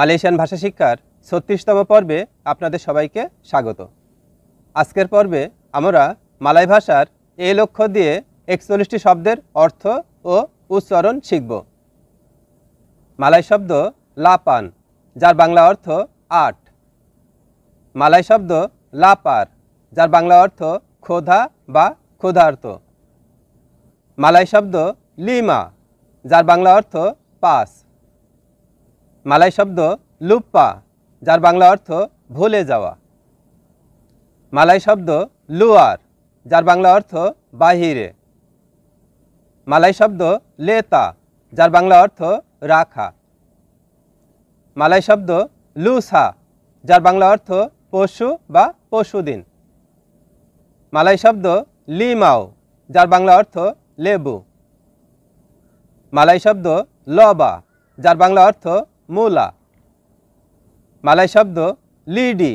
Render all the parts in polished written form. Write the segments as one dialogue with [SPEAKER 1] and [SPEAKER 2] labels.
[SPEAKER 1] Malaysian ভাষা শিক্ষার ৩৬তম পর্বে আপনাদের সবাইকে স্বাগত। আজকের পর্বে আমরা মালয় ভাষার এই লক্ষ্য দিয়ে ৪১টি শব্দের অর্থ ও উচ্চারণ শিখব। মালয় শব্দ লাপান, যার বাংলা অর্থ ৮। মালয় শব্দ লাপার, যার বাংলা অর্থ ক্ষুধা বা ক্ষুধার্ত। মালয় শব্দ লিমা, যার বাংলা অর্থ ৫। মালয় শব্দ লুপ্পা, যার বাংলা অর্থ ভুলে যাওয়া। মালয় শব্দ লুয়ার, যার বাংলা অর্থ বাহিরে। মালয় শব্দ লেতা, যার বাংলা অর্থ রাখা। মালয় শব্দ লুসা, যার বাংলা অর্থ পশু বা পশুদিন। মালয় শব্দ লিমাও, যার বাংলা অর্থ লেবু। মালয় শব্দ লবা, যার বাংলা অর্থ মূলা। মালয় শব্দ লিডি,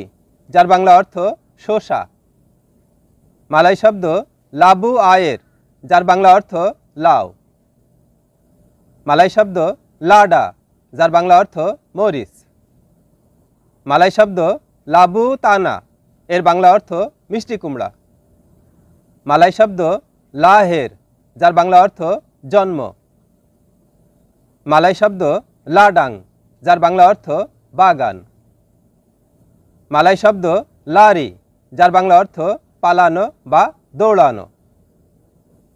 [SPEAKER 1] যার বাংলা অর্থ শসা। মালয় শব্দ লাবু আয়ের, যার বাংলা অর্থ লাউ। মালয় শব্দ লাডা, যার বাংলা অর্থ মরিচ। মালয় শব্দ লাবু তানা, এর বাংলা অর্থ মিষ্টি কুমড়া। মালয় শব্দ লাহের, যার বাংলা অর্থ জন্ম। মালয় শব্দ লাডাং, যার বাংলা অর্থ বাগান। মালয় শব্দ লারি, যার বাংলা অর্থ পালানো বা দৌড়ানো।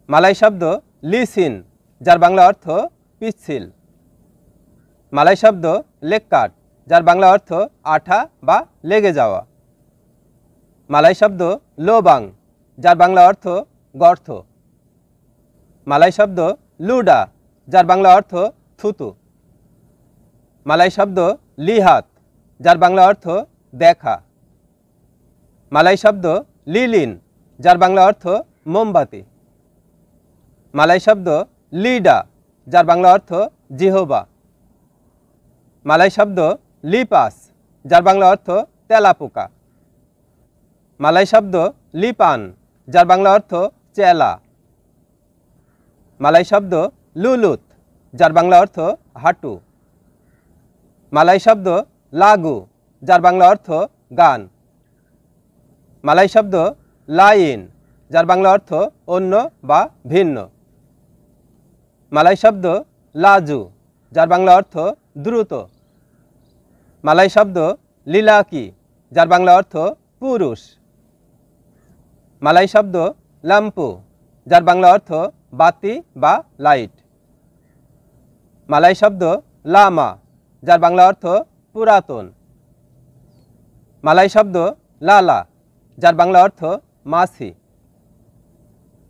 [SPEAKER 1] মালয় শব্দ লিসিন, যার বাংলা অর্থ পিচ্ছিল। মালয় শব্দ লেক্কাট, যার বাংলা অর্থ আঠা বা লেগে যাওয়া। মালয় শব্দ লোবাং, যার বাংলা অর্থ গর্ত। মালয় শব্দ লুডা, যার বাংলা অর্থ থুতু। মালয় শব্দ লিহাত, যার বাংলা অর্থ দেখা। মালয় শব্দ লিলিন, যার বাংলা অর্থ মোমবাতি। মালয় শব্দ লিডা, যার বাংলা অর্থ জিহবা। মালয় শব্দ লিপাস, যার বাংলা অর্থ তেলাপোকা। মালয় শব্দ লিপান, যার বাংলা অর্থ চেলা। মালয় শব্দ লুলুত, যার বাংলা অর্থ হাঁটু। মালয় শব্দ লাগু, যার বাংলা অর্থ গান। মালয় শব্দ লাইন, যার বাংলা অর্থ অন্য বা ভিন্ন। মালয় শব্দ লাজু, যার বাংলা অর্থ দ্রুত। মালয় শব্দ লিলাকি, যার বাংলা অর্থ পুরুষ। মালয় শব্দ লাম্পু, যার বাংলা অর্থ বাতি বা লাইট। মালয় শব্দ লামা, যার বাংলা অর্থ পুরাতন। মালয় শব্দ লালা, যার বাংলা অর্থ মাছি।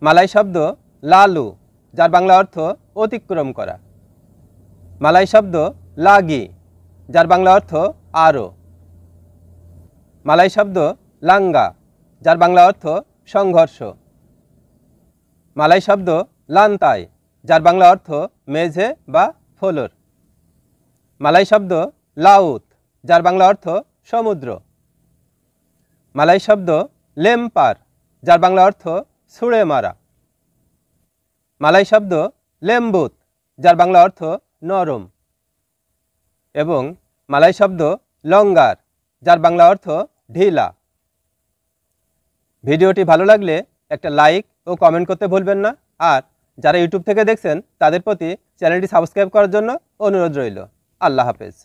[SPEAKER 1] মালয় শব্দ লালু, যার বাংলা অর্থ অতিক্রম করা। মালয় শব্দ লাগি, যার বাংলা অর্থ আরো। মালয় শব্দ লাঙ্গা, যার বাংলা অর্থ সংঘর্ষ। মালয় শব্দ লান্তাই, যার বাংলা অর্থ মেঝে বা ফ্লোর। মালয় শব্দ লাউত, যার বাংলা অর্থ সমুদ্র। মালয় শব্দ লেম্পার, যার বাংলা অর্থ ছুঁড়ে মারা। মালয় শব্দ লেম্বুত, যার বাংলা অর্থ নরম। এবং মালয় শব্দ লঙ্গার, যার বাংলা অর্থ ঢিলা। ভিডিওটি ভালো লাগলে একটা লাইক ও কমেন্ট করতে ভুলবেন না। আর যারা ইউটিউব থেকে দেখছেন তাদের প্রতি চ্যানেলটি সাবস্ক্রাইব করার জন্য অনুরোধ রইল। আল্লাহ হাফেজ।